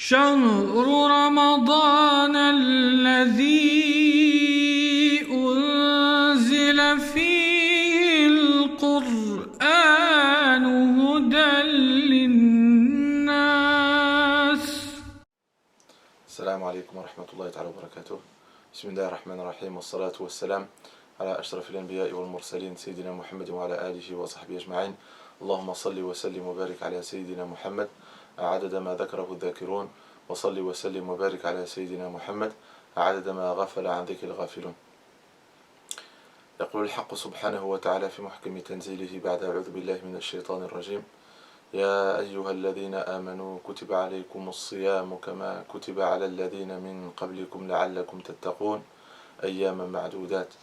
شهر رمضان الذي أنزل فيه القرآن هدى للناس. السلام عليكم ورحمة الله تعالى وبركاته. بسم الله الرحمن الرحيم، والصلاة والسلام على أشرف الأنبياء والمرسلين سيدنا محمد وعلى آله وصحبه أجمعين. اللهم صل وسلم وبارك على سيدنا محمد عدد ما ذكره الذاكرون، وصل وسلم وبارك على سيدنا محمد عدد ما غفل عن ذكر الغافلون. يقول الحق سبحانه وتعالى في محكم تنزيله بعد أعوذ بالله من الشيطان الرجيم: يا أيها الذين آمنوا كتب عليكم الصيام كما كتب على الذين من قبلكم لعلكم تتقون أياما معدودات،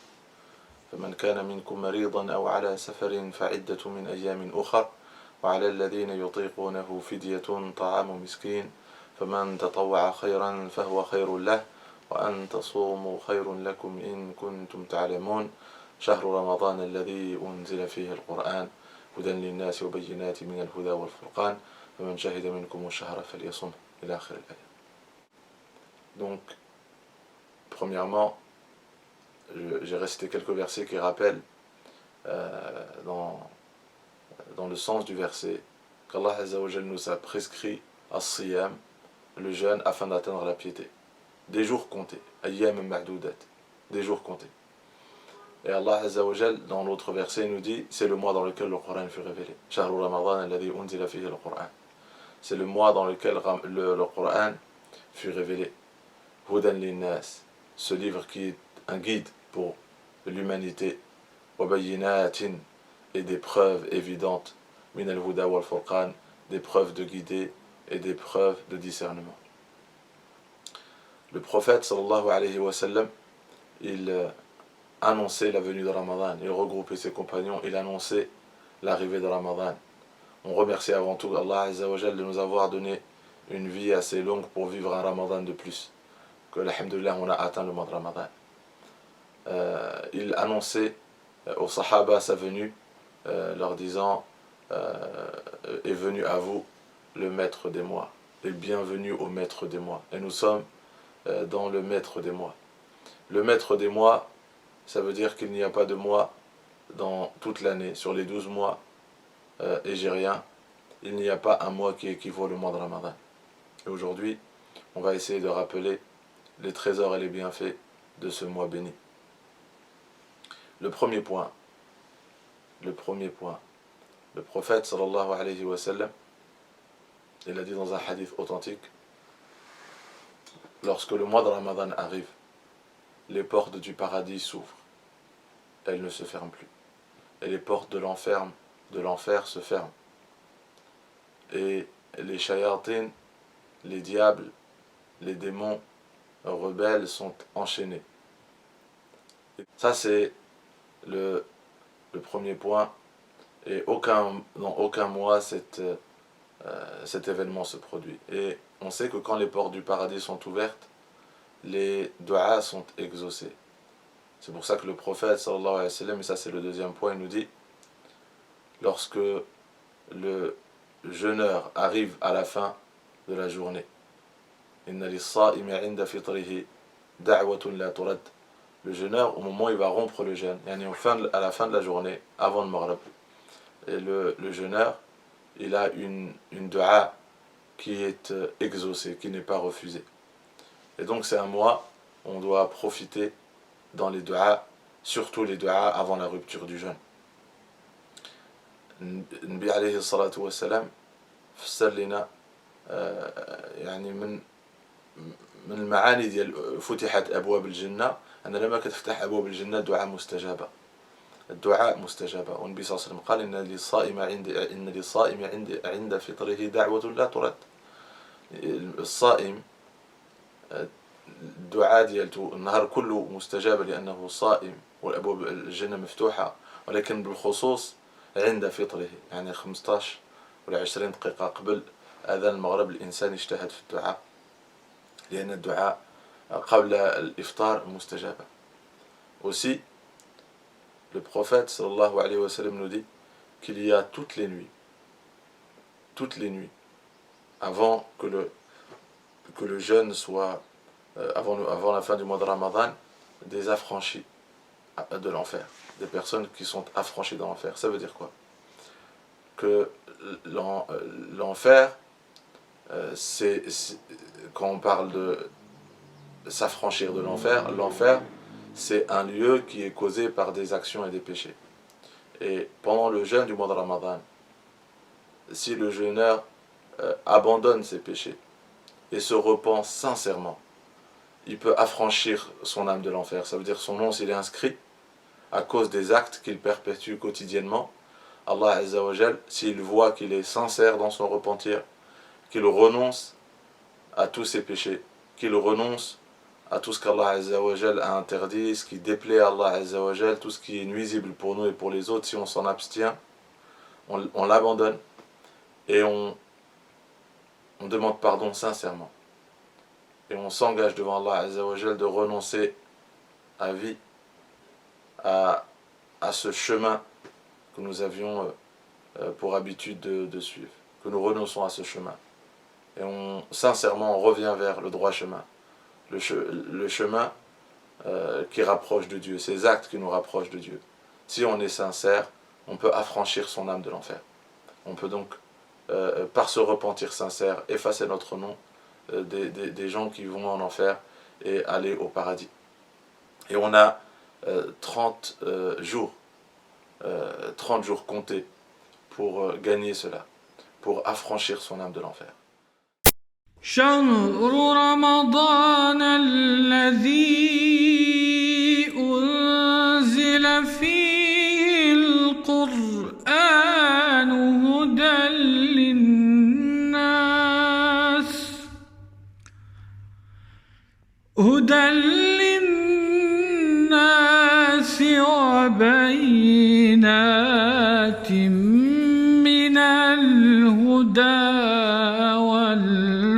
فمن كان منكم مريضا أو على سفر فعدة من أيام أخر، وعلى الذين يطيقونه فدية طعام مسكين، فمن تطوع خيرا فهو خير له، وأن تصوموا خير لكم إن كنتم تعلمون، شهر رمضان الذي أنزل فيه القرآن هدى للناس وبينات من الهدى والفرقان فمن شهد منكم الشهر فليصمه إلى آخر الآية. Donc, premièrement, j'ai récité quelques versets qui rappellent dans le sens du verset qu'Allah Azza wa Jal nous a prescrit as-siyam, le jeûne, afin d'atteindre la piété. Des jours comptés, ayyam ma'doudat, des jours comptés. Et Allah Azza wa Jal, dans l'autre verset, nous dit, c'est le mois dans lequel le Coran fut révélé. Shahru Ramadan alladhi unzila fihi al-Qur'an. C'est le mois dans lequel le Coran fut révélé. Hudan linnas, ce livre qui est un guide pour l'humanité. Wa bayyinatin, et des preuves évidentes. Min al-huda wal furqan, des preuves de guider et des preuves de discernement. Le prophète sallallahu alayhi wa sallam, il annonçait la venue de Ramadan, il regroupait ses compagnons, il annonçait l'arrivée de Ramadan. On remercie avant tout Allah Azza wa Jal de nous avoir donné une vie assez longue pour vivre un Ramadan de plus. Que alhamdoulilah on a atteint le mois de Ramadan. Il annonçait aux Sahaba sa venue, leur disant est venu à vous le maître des mois, et bienvenue au maître des mois. Et nous sommes dans le maître des mois. Le maître des mois, ça veut dire qu'il n'y a pas de mois dans toute l'année. Sur les 12 mois égériens, il n'y a pas un mois qui équivaut au mois de Ramadan. Et aujourd'hui, on va essayer de rappeler les trésors et les bienfaits de ce mois béni. Le premier point, le prophète sallallahu alayhi wa sallam, il a dit dans un hadith authentique, lorsque le mois de Ramadan arrive, les portes du paradis s'ouvrent, elles ne se ferment plus, et les portes de l'enfer se ferment, et les shayatin, les diables, les démons rebelles sont enchaînés. Ça c'est le premier point, et dans aucun mois cet événement se produit. Et on sait que quand les portes du paradis sont ouvertes, les du'as sont exaucés. C'est pour ça que le prophète sallallahu alayhi wa sallam, et ça c'est le deuxième point, il nous dit, lorsque le jeûneur arrive à la fin de la journée, inna lis-sa'imi 'inda fitrihi da'watun la turad, le jeûneur, au moment où il va rompre le jeûne, à la fin de la journée, avant le maghrib, et le jeûneur, il a une dua qui est exaucée, qui n'est pas refusée. Et donc c'est un mois où on doit profiter dans les duas, surtout les duas avant la rupture du jeûne. Nabi alayhi salatu wa salam فسر لنا يعني من المعاني ديال فتحت ابواب الجنه ان لما كتفتح ابواب الجنه الدعاء مستجابه، الدعاء مستجابه. والنبي صلى الله عليه وسلم قال ان للصائم عند فطره دعوه لا ترد. الصائم الدعاء ديالته النهار كله مستجابه لانه صائم والابواب الجنه مفتوحه، ولكن بالخصوص عند فطره، يعني 15 ولا 20 دقيقه قبل اذان المغرب الانسان يجتهد في الدعاء، لان الدعاء قبل الافطار مستجابه. Aussi, le prophète sallallahu alayhi wa sallam nous dit qu'il y a toutes les nuits, avant que le jeûne soit, avant la fin du mois de Ramadan, des affranchis de l'enfer, des personnes qui sont affranchies de l'enfer. Ça veut dire quoi? Que l'enfer, quand on parle de s'affranchir de l'enfer, l'enfer, c'est un lieu qui est causé par des actions et des péchés. Et pendant le jeûne du mois de Ramadan, si le jeûneur abandonne ses péchés et se repent sincèrement, il peut affranchir son âme de l'enfer. Ça veut dire son nom, s'il est inscrit, à cause des actes qu'il perpétue quotidiennement, Allah Azza wa Jal, s'il voit qu'il est sincère dans son repentir, qu'il renonce à tous ses péchés, qu'il renonce à tout ce qu'Allah Azza wa Jal a interdit, ce qui déplaît à Allah Azza wa Jal, tout ce qui est nuisible pour nous et pour les autres, si on s'en abstient, on l'abandonne et on demande pardon sincèrement. Et on s'engage devant Allah Azza wa Jal de renoncer à vie, à ce chemin que nous avions pour habitude de suivre, que nous renonçons à ce chemin. Et sincèrement, on revient vers le droit chemin, le chemin qui rapproche de Dieu, ces actes qui nous rapprochent de Dieu. Si on est sincère, on peut affranchir son âme de l'enfer. On peut donc, par ce repentir sincère, effacer notre nom des gens qui vont en enfer et aller au paradis. Et on a 30 jours comptés pour gagner cela, pour affranchir son âme de l'enfer. شهر رمضان الذي أنزل فيه القرآن هدى للناس وبينات من الهدى والفرقان